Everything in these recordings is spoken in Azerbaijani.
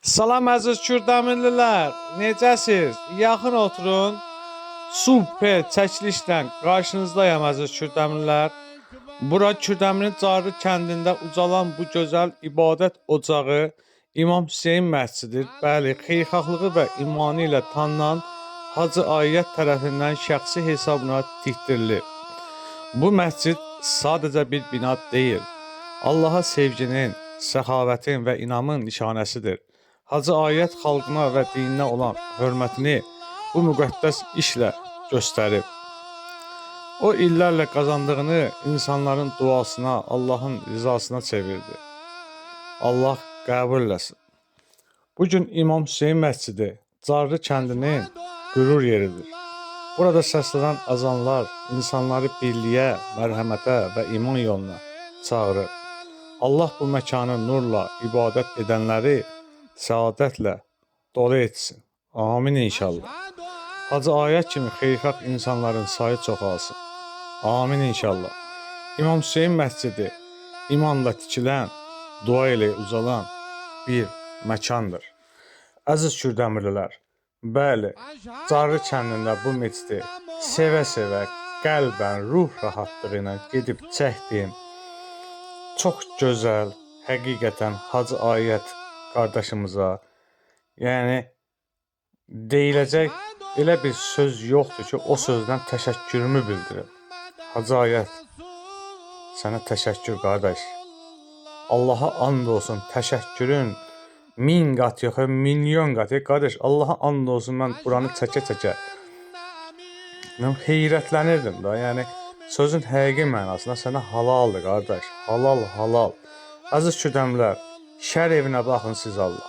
Salam əziz Kürdəmirlilər, necəsiz? Yaxın oturun. Super çəkilişlə qarşınızdayım əziz Kürdəmirlər. Bura Kürdəmirin Carlı kəndində ucalan bu gözəl ibadət ocağı İmam Hüseyin məscididir. Bəli, xeyirxahlığı və imanı ilə tanınan Hacı Ayyət tərəfindən şəxsi hesabına tikdirilib. Bu məscid sadəcə bir bina deyil, Allaha sevginin, səxavətin və inamın nişanəsidir. Hacı Ayyət xalqına və dininə olan hörmətini bu müqəddəs işlə göstərib. O illərlə qazandığını insanların duasına, Allahın rızasına çevirdi. Allah qəbul eləsin. Bugün İmam Hüseyin məscidi Carlı kəndinin qürur yeridir. Burada səslənən azanlar insanları birliyə, mərhəmətə və iman yoluna çağırır. Allah bu məkanı nurla ibadət edənləri səadətlə dolu etsin. Amin inşallah. Hacı Ayyət kimi xeyirxah insanların sayı çoxalsın. Amin inşallah. İmam Hüseyin məscidi imanla tikilən, dua ilə uzalan bir məkandır. Əziz Kürdəmirlilər, bəli, Carlı kəndində bu məscidi sevə-sevə, qəlbən, ruh rahatlığı ilə gedib çəkdim. Çox gözəl, həqiqətən Hacı Ayyət qardaşımıza, yəni deyiləcək elə bir söz yoxdur ki, o sözdən təşəkkürümü bildirim. Hacı Ayyət, sənə təşəkkür qardaş. Allaha and olsun, təşəkkürün 1000 qat yox, milyon qat. Qardaş, Allaha and olsun, mən buranı çəkə-çəkə mən heyrətlənirdim da. Yəni sözün həqiqi mənasında sənə halaldır qardaş. Halal, halal. Əziz Kürdəmlər, şər evinə baxın siz Allah.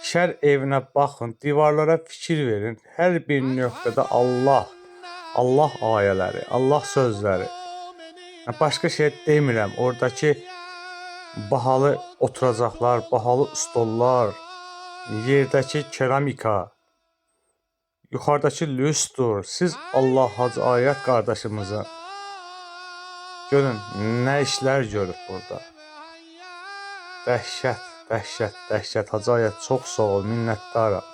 Şər evinə baxın, divarlara fikir verin. Hər bir nöqtədə Allah, Allah ayələri, Allah sözləri. Başqa şey demirəm. Oradakı bahalı oturacaqlar, bahalı stollar, yerdəki keramika, yuxarıdakı lüstr. Siz Allah Hacı Ayyət qardaşımızın görün nə işlər görüb burada. Dəhşət, dəhşət, dəhşət. Hacı Ayyət, çox sağ ol, minnətdaram.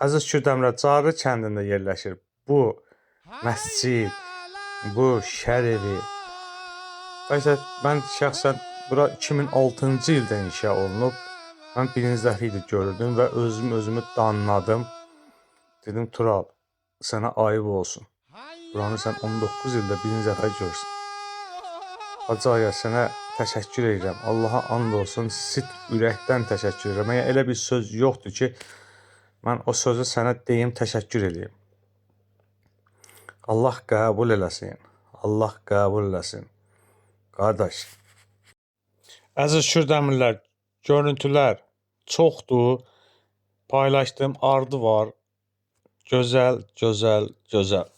Əziz Kürdəmirlər, Carlı kəndində yerləşir bu məscid, bu şər evi. Mən şəxsən bura 2006-cı ildə inşa olunub. Mən birinci dəfə idi gördüm və özümü danladım. Dedim, Tural, sənə ayıb olsun. Buranı sən 19 ildə birinci dəfə görsün. Hacı Ayyət, sənə təşəkkür edirəm. Allaha and olsun, sidq ürəkdən təşəkkür edirəm. Yəni, elə bir söz yoxdur ki, mən o sözü sənə deyim, təşəkkür edeyim. Allah qəbul eləsin. Allah qəbul eləsin. Qardaş. Əziz Kürdəmirlər, görüntülər çoxdur. Paylaşdığım ardı var. Gözəl, gözəl, gözəl.